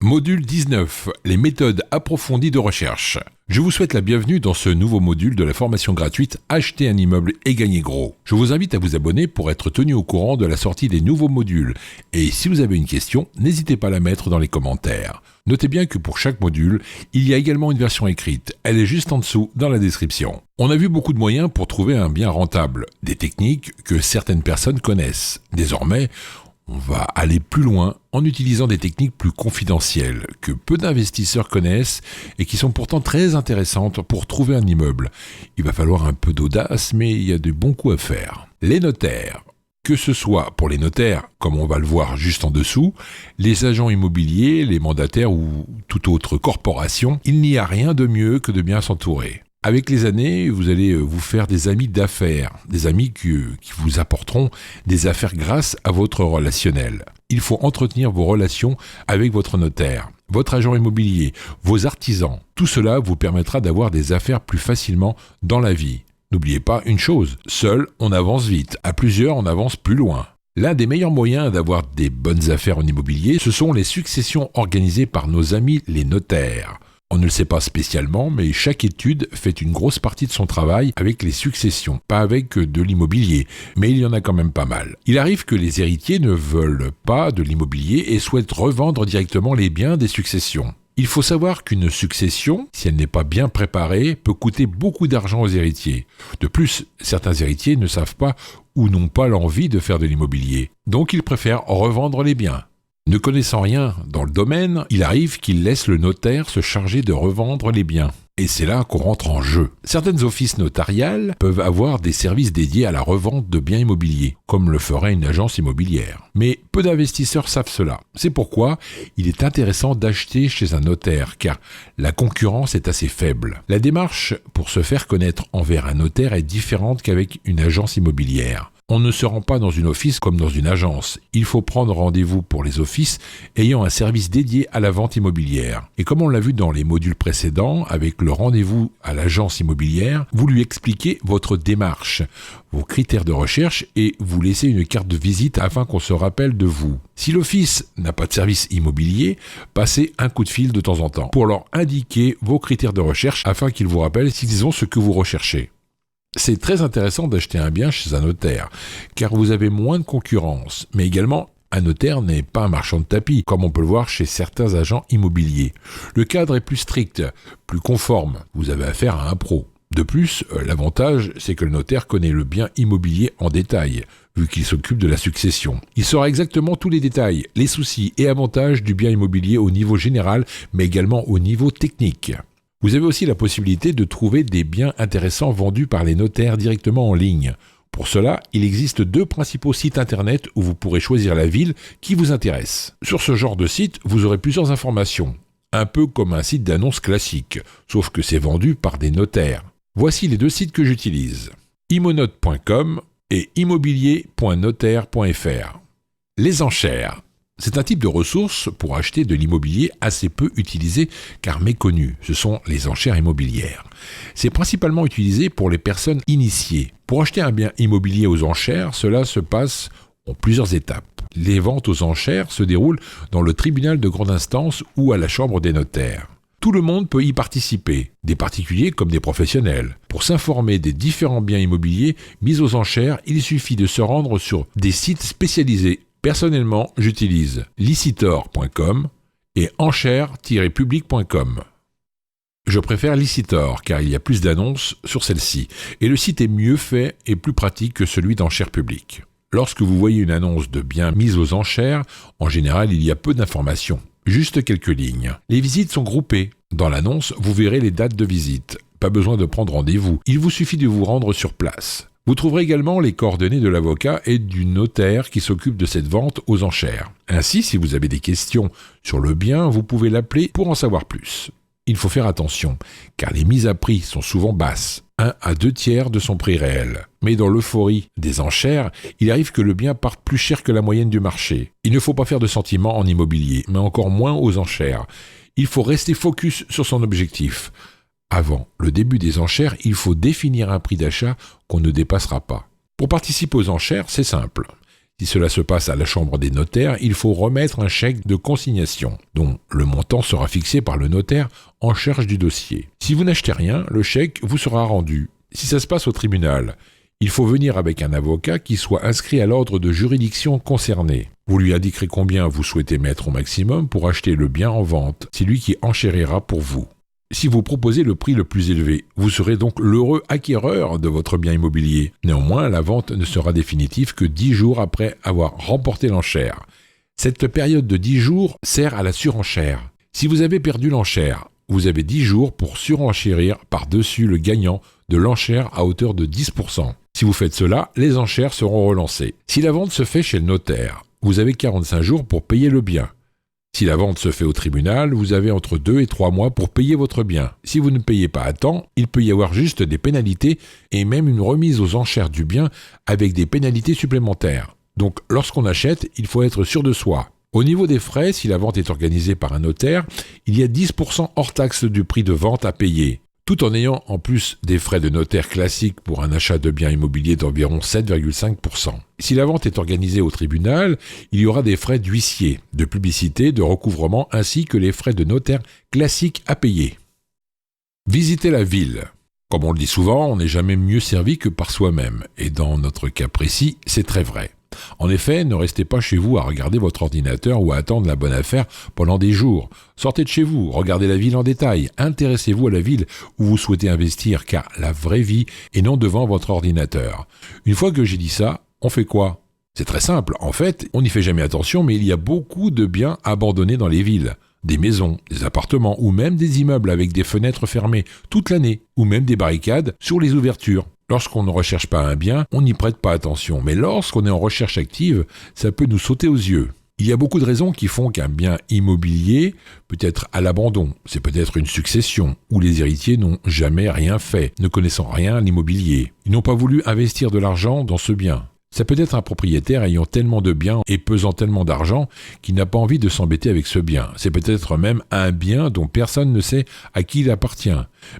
Module 19, les méthodes approfondies de recherche. Je vous souhaite la bienvenue dans ce nouveau module de la formation gratuite Acheter un immeuble et gagner gros. Je vous invite à vous abonner pour être tenu au courant de la sortie des nouveaux modules. Et si vous avez une question, n'hésitez pas à la mettre dans les commentaires. Notez bien que pour chaque module, il y a également une version écrite. Elle est juste en dessous dans la description. On a vu beaucoup de moyens pour trouver un bien rentable, des techniques que certaines personnes connaissent. Désormais, on va aller plus loin en utilisant des techniques plus confidentielles que peu d'investisseurs connaissent et qui sont pourtant très intéressantes pour trouver un immeuble. Il va falloir un peu d'audace, mais il y a de bons coups à faire. Les notaires. Que ce soit pour les notaires, comme on va le voir juste en dessous, les agents immobiliers, les mandataires ou toute autre corporation, il n'y a rien de mieux que de bien s'entourer. Avec les années, vous allez vous faire des amis d'affaires, des amis qui vous apporteront des affaires grâce à votre relationnel. Il faut entretenir vos relations avec votre notaire, votre agent immobilier, vos artisans. Tout cela vous permettra d'avoir des affaires plus facilement dans la vie. N'oubliez pas une chose, seul on avance vite, à plusieurs on avance plus loin. L'un des meilleurs moyens d'avoir des bonnes affaires en immobilier, ce sont les successions organisées par nos amis les notaires. On ne le sait pas spécialement, mais chaque étude fait une grosse partie de son travail avec les successions, pas avec de l'immobilier, mais il y en a quand même pas mal. Il arrive que les héritiers ne veulent pas de l'immobilier et souhaitent revendre directement les biens des successions. Il faut savoir qu'une succession, si elle n'est pas bien préparée, peut coûter beaucoup d'argent aux héritiers. De plus, certains héritiers ne savent pas ou n'ont pas l'envie de faire de l'immobilier, donc ils préfèrent revendre les biens. Ne connaissant rien dans le domaine, il arrive qu'il laisse le notaire se charger de revendre les biens. Et c'est là qu'on rentre en jeu. Certaines offices notariales peuvent avoir des services dédiés à la revente de biens immobiliers, comme le ferait une agence immobilière. Mais peu d'investisseurs savent cela. C'est pourquoi il est intéressant d'acheter chez un notaire, car la concurrence est assez faible. La démarche pour se faire connaître envers un notaire est différente qu'avec une agence immobilière. On ne se rend pas dans une office comme dans une agence. Il faut prendre rendez-vous pour les offices ayant un service dédié à la vente immobilière. Et comme on l'a vu dans les modules précédents, avec le rendez-vous à l'agence immobilière, vous lui expliquez votre démarche, vos critères de recherche et vous laissez une carte de visite afin qu'on se rappelle de vous. Si l'office n'a pas de service immobilier, passez un coup de fil de temps en temps pour leur indiquer vos critères de recherche afin qu'ils vous rappellent s'ils ont ce que vous recherchez. C'est très intéressant d'acheter un bien chez un notaire, car vous avez moins de concurrence, mais également, un notaire n'est pas un marchand de tapis, comme on peut le voir chez certains agents immobiliers. Le cadre est plus strict, plus conforme, vous avez affaire à un pro. De plus, l'avantage, c'est que le notaire connaît le bien immobilier en détail, vu qu'il s'occupe de la succession. Il saura exactement tous les détails, les soucis et avantages du bien immobilier au niveau général, mais également au niveau technique. Vous avez aussi la possibilité de trouver des biens intéressants vendus par les notaires directement en ligne. Pour cela, il existe 2 principaux sites internet où vous pourrez choisir la ville qui vous intéresse. Sur ce genre de site, vous aurez plusieurs informations, un peu comme un site d'annonce classique, sauf que c'est vendu par des notaires. Voici les 2 sites que j'utilise, immonote.com et immobilier.notaire.fr. Les enchères. C'est un type de ressource pour acheter de l'immobilier assez peu utilisé car méconnu. Ce sont les enchères immobilières. C'est principalement utilisé pour les personnes initiées. Pour acheter un bien immobilier aux enchères, cela se passe en plusieurs étapes. Les ventes aux enchères se déroulent dans le tribunal de grande instance ou à la chambre des notaires. Tout le monde peut y participer, des particuliers comme des professionnels. Pour s'informer des différents biens immobiliers mis aux enchères, il suffit de se rendre sur des sites spécialisés. Personnellement, j'utilise licitor.com et enchères-public.com. Je préfère Licitor car il y a plus d'annonces sur celle-ci et le site est mieux fait et plus pratique que celui d'enchères publiques. Lorsque vous voyez une annonce de biens mis aux enchères, en général il y a peu d'informations, juste quelques lignes. Les visites sont groupées. Dans l'annonce, vous verrez les dates de visite. Pas besoin de prendre rendez-vous, il vous suffit de vous rendre sur place. Vous trouverez également les coordonnées de l'avocat et du notaire qui s'occupe de cette vente aux enchères. Ainsi, si vous avez des questions sur le bien, vous pouvez l'appeler pour en savoir plus. Il faut faire attention, car les mises à prix sont souvent basses, 1 à 2 tiers de son prix réel. Mais dans l'euphorie des enchères, il arrive que le bien parte plus cher que la moyenne du marché. Il ne faut pas faire de sentiments en immobilier, mais encore moins aux enchères. Il faut rester focus sur son objectif. Avant le début des enchères, il faut définir un prix d'achat qu'on ne dépassera pas. Pour participer aux enchères, c'est simple. Si cela se passe à la chambre des notaires, il faut remettre un chèque de consignation, dont le montant sera fixé par le notaire en charge du dossier. Si vous n'achetez rien, le chèque vous sera rendu. Si ça se passe au tribunal, il faut venir avec un avocat qui soit inscrit à l'ordre de juridiction concerné. Vous lui indiquerez combien vous souhaitez mettre au maximum pour acheter le bien en vente. C'est lui qui enchérira pour vous. Si vous proposez le prix le plus élevé, vous serez donc l'heureux acquéreur de votre bien immobilier. Néanmoins, la vente ne sera définitive que 10 jours après avoir remporté l'enchère. Cette période de 10 jours sert à la surenchère. Si vous avez perdu l'enchère, vous avez 10 jours pour surenchérir par-dessus le gagnant de l'enchère à hauteur de 10%. Si vous faites cela, les enchères seront relancées. Si la vente se fait chez le notaire, vous avez 45 jours pour payer le bien. Si la vente se fait au tribunal, vous avez entre 2 et 3 mois pour payer votre bien. Si vous ne payez pas à temps, il peut y avoir juste des pénalités et même une remise aux enchères du bien avec des pénalités supplémentaires. Donc lorsqu'on achète, il faut être sûr de soi. Au niveau des frais, si la vente est organisée par un notaire, il y a 10% hors taxe du prix de vente à payer, tout en ayant en plus des frais de notaire classiques pour un achat de biens immobiliers d'environ 7,5%. Si la vente est organisée au tribunal, il y aura des frais d'huissier, de publicité, de recouvrement ainsi que les frais de notaire classiques à payer. Visitez la ville. Comme on le dit souvent, on n'est jamais mieux servi que par soi-même, et dans notre cas précis, c'est très vrai. En effet, ne restez pas chez vous à regarder votre ordinateur ou à attendre la bonne affaire pendant des jours. Sortez de chez vous, regardez la ville en détail, intéressez-vous à la ville où vous souhaitez investir, car la vraie vie est non devant votre ordinateur. Une fois que j'ai dit ça, on fait quoi ? C'est très simple, en fait, on n'y fait jamais attention, mais il y a beaucoup de biens abandonnés dans les villes. Des maisons, des appartements ou même des immeubles avec des fenêtres fermées toute l'année, ou même des barricades sur les ouvertures. Lorsqu'on ne recherche pas un bien, on n'y prête pas attention, mais lorsqu'on est en recherche active, ça peut nous sauter aux yeux. Il y a beaucoup de raisons qui font qu'un bien immobilier peut être à l'abandon. C'est peut-être une succession, où les héritiers n'ont jamais rien fait, ne connaissant rien à l'immobilier. Ils n'ont pas voulu investir de l'argent dans ce bien. Ça peut être un propriétaire ayant tellement de biens et pesant tellement d'argent qu'il n'a pas envie de s'embêter avec ce bien. C'est peut-être même un bien dont personne ne sait à qui il appartient,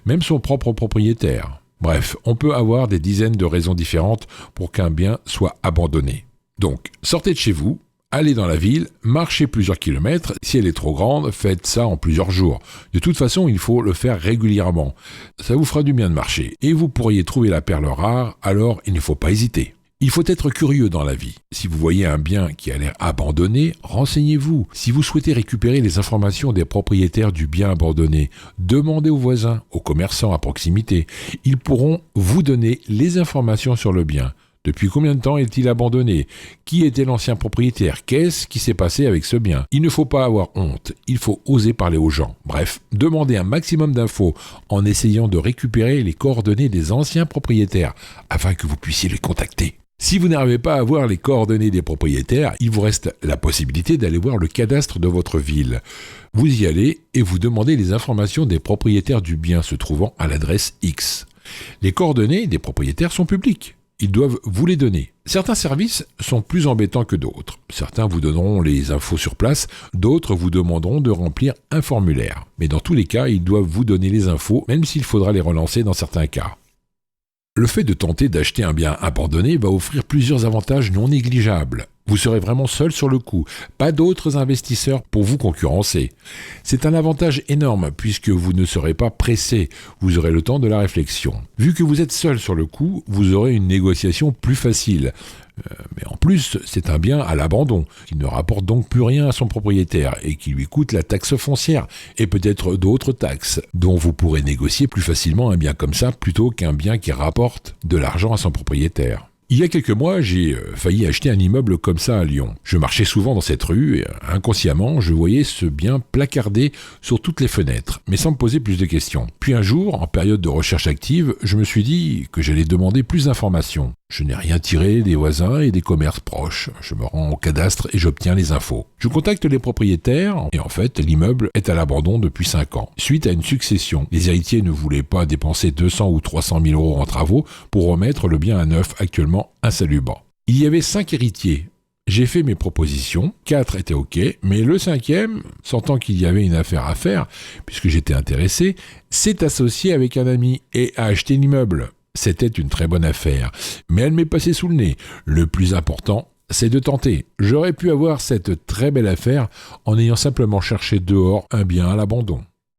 même son propre propriétaire. Bref, on peut avoir des dizaines de raisons différentes pour qu'un bien soit abandonné. Donc, sortez de chez vous, allez dans la ville, marchez plusieurs kilomètres. Si elle est trop grande, faites ça en plusieurs jours. De toute façon, il faut le faire régulièrement. Ça vous fera du bien de marcher. Et vous pourriez trouver la perle rare, alors il ne faut pas hésiter. Il faut être curieux dans la vie. Si vous voyez un bien qui a l'air abandonné, renseignez-vous. Si vous souhaitez récupérer les informations des propriétaires du bien abandonné, demandez aux voisins, aux commerçants à proximité. Ils pourront vous donner les informations sur le bien. Depuis combien de temps est-il abandonné ? Qui était l'ancien propriétaire ? Qu'est-ce qui s'est passé avec ce bien ? Il ne faut pas avoir honte, il faut oser parler aux gens. Bref, demandez un maximum d'infos en essayant de récupérer les coordonnées des anciens propriétaires afin que vous puissiez les contacter. Si vous n'arrivez pas à voir les coordonnées des propriétaires, il vous reste la possibilité d'aller voir le cadastre de votre ville. Vous y allez et vous demandez les informations des propriétaires du bien se trouvant à l'adresse X. Les coordonnées des propriétaires sont publiques. Ils doivent vous les donner. Certains services sont plus embêtants que d'autres. Certains vous donneront les infos sur place, d'autres vous demanderont de remplir un formulaire. Mais dans tous les cas, ils doivent vous donner les infos, même s'il faudra les relancer dans certains cas. Le fait de tenter d'acheter un bien abandonné va offrir plusieurs avantages non négligeables. Vous serez vraiment seul sur le coup, pas d'autres investisseurs pour vous concurrencer. C'est un avantage énorme puisque vous ne serez pas pressé, vous aurez le temps de la réflexion. Vu que vous êtes seul sur le coup, vous aurez une négociation plus facile. Mais en plus, c'est un bien à l'abandon, qui ne rapporte donc plus rien à son propriétaire et qui lui coûte la taxe foncière et peut-être d'autres taxes, dont vous pourrez négocier plus facilement un bien comme ça plutôt qu'un bien qui rapporte de l'argent à son propriétaire. Il y a quelques mois, j'ai failli acheter un immeuble comme ça à Lyon. Je marchais souvent dans cette rue et inconsciemment, je voyais ce bien placardé sur toutes les fenêtres, mais sans me poser plus de questions. Puis un jour, en période de recherche active, je me suis dit que j'allais demander plus d'informations. Je n'ai rien tiré des voisins et des commerces proches. Je me rends au cadastre et j'obtiens les infos. Je contacte les propriétaires et en fait, l'immeuble est à l'abandon depuis 5 ans. Suite à une succession, les héritiers ne voulaient pas dépenser 200 ou 300 000 euros en travaux pour remettre le bien à neuf actuellement insalubre. Il y avait 5 héritiers. J'ai fait mes propositions, 4 étaient OK, mais le 5e, sentant qu'il y avait une affaire à faire, puisque j'étais intéressé, s'est associé avec un ami et a acheté l'immeuble. C'était une très bonne affaire, mais elle m'est passée sous le nez. Le plus important, c'est de tenter. J'aurais pu avoir cette très belle affaire en ayant simplement cherché dehors un bien à l'abandon.